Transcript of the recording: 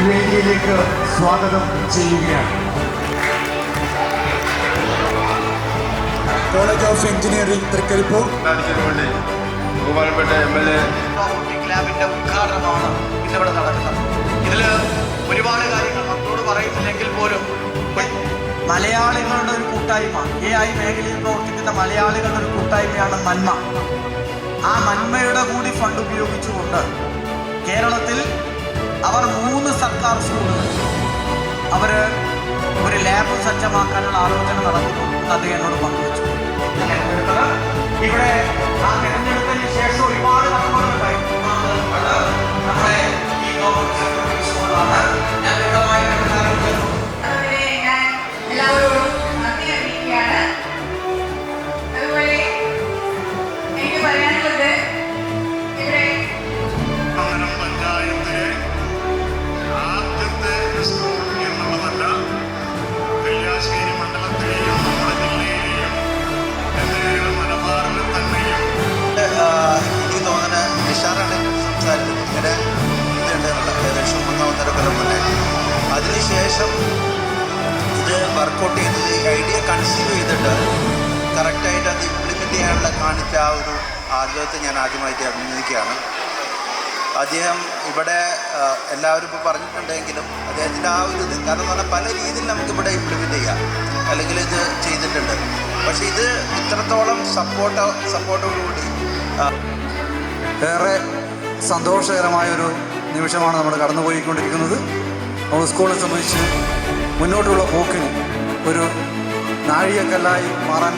വേദിയിലേക്ക് സ്വാഗതം ചെയ്യുകയാണ്. കോളേജ് ഓഫ് എഞ്ചിനീയറിംഗ് തൃക്കരിപ്പൂർ ബഹുമാനപ്പെട്ട MLA ലാബിന്റെ ഉദ്ഘാടനമാണ് ഇന്നിവിടെ നടക്കുന്നത്. ഇതിൽ ഒരുപാട് കാര്യങ്ങൾ നമ്മളോട് പറയുന്നില്ലെങ്കിൽ പോലും മലയാളികളുടെ ഒരു കൂട്ടായ്മ, AI മേഖലയിൽ പ്രവർത്തിക്കുന്ന മലയാളികളുടെ ഒരു കൂട്ടായ്മയാണ് നന്മ. ആ നന്മയുടെ കൂടി ഫണ്ട് ഉപയോഗിച്ചുകൊണ്ട് കേരളത്തിൽ അവർ 3 സർക്കാർ സ്കൂളുകൾ അവർ ഒരു ലാബ് സജ്ജമാക്കാനുള്ള ആലോചന നടക്കുന്നു എന്ന് അദ്ദേഹം എന്നോട് പങ്കുവച്ചു. ഇവിടെ ആ തിരഞ്ഞെടുത്തതിന് ശേഷം ഒരുപാട് നടപടികളുണ്ടായി. നമ്മുടെ ഈ ഗവൺമെന്റ് സ്കൂളാണ്. ഞാൻ വ്യക്തമായ എല്ലാവരോടും നന്ദി അറിയിക്കുകയാണ്. അതുപോലെ എനിക്ക് പറയാനുള്ളത്, ഇവിടെ പഞ്ചായത്തിലെ ആദ്യത്തെ സ്കൂൾ എന്നുള്ളതല്ല, കല്യാശ്ശേരി മണ്ഡലത്തിലെയും നമ്മുടെ ജില്ലയിലെയും എന്തെങ്കിലും മലബാറിൽ തന്നെയും എനിക്ക് തോന്നുന്ന നിഷാറാണ് സംസാരിച്ചത്. ഇങ്ങനെ ഇതുണ്ടായിരുന്നില്ല ഏകദേശം 1.5 കൊല്ലം മുന്നേ. അതിനുശേഷം ഇത് വർക്കൗട്ട് ചെയ്തത്, ഈ ഐഡിയ കൺസീവ് ചെയ്തിട്ട് കറക്റ്റായിട്ട് അത് ഇംപ്ലിമെൻ്റ് ചെയ്യാനുള്ള കാണിച്ച ആ ഒരു ആഗ്രഹത്തെ ഞാൻ ആദ്യമായിട്ട് അഭിനന്ദിക്കുകയാണ്. അദ്ദേഹം ഇവിടെ എല്ലാവരും ഇപ്പോൾ പറഞ്ഞിട്ടുണ്ടെങ്കിലും അദ്ദേഹത്തിൻ്റെ ആ ഒരു ഇത്, കാരണം എന്ന് പറഞ്ഞാൽ പല രീതിയിൽ നമുക്കിവിടെ ഇംപ്ലിമെൻ്റ് ചെയ്യാം, അല്ലെങ്കിൽ ഇത് ചെയ്തിട്ടുണ്ട്. പക്ഷേ ഇത് ഇത്രത്തോളം സപ്പോർട്ടോടുകൂടി ഏറെ സന്തോഷകരമായൊരു നിമിഷമാണ് നമ്മൾ കടന്നുപോയിക്കൊണ്ടിരിക്കുന്നത്. നമ്മൾ സ്കൂളിനെ സംബന്ധിച്ച് മുന്നോട്ടുള്ള പോക്കിന് ഒരു നാഴികക്കല്ലായി മാറാൻ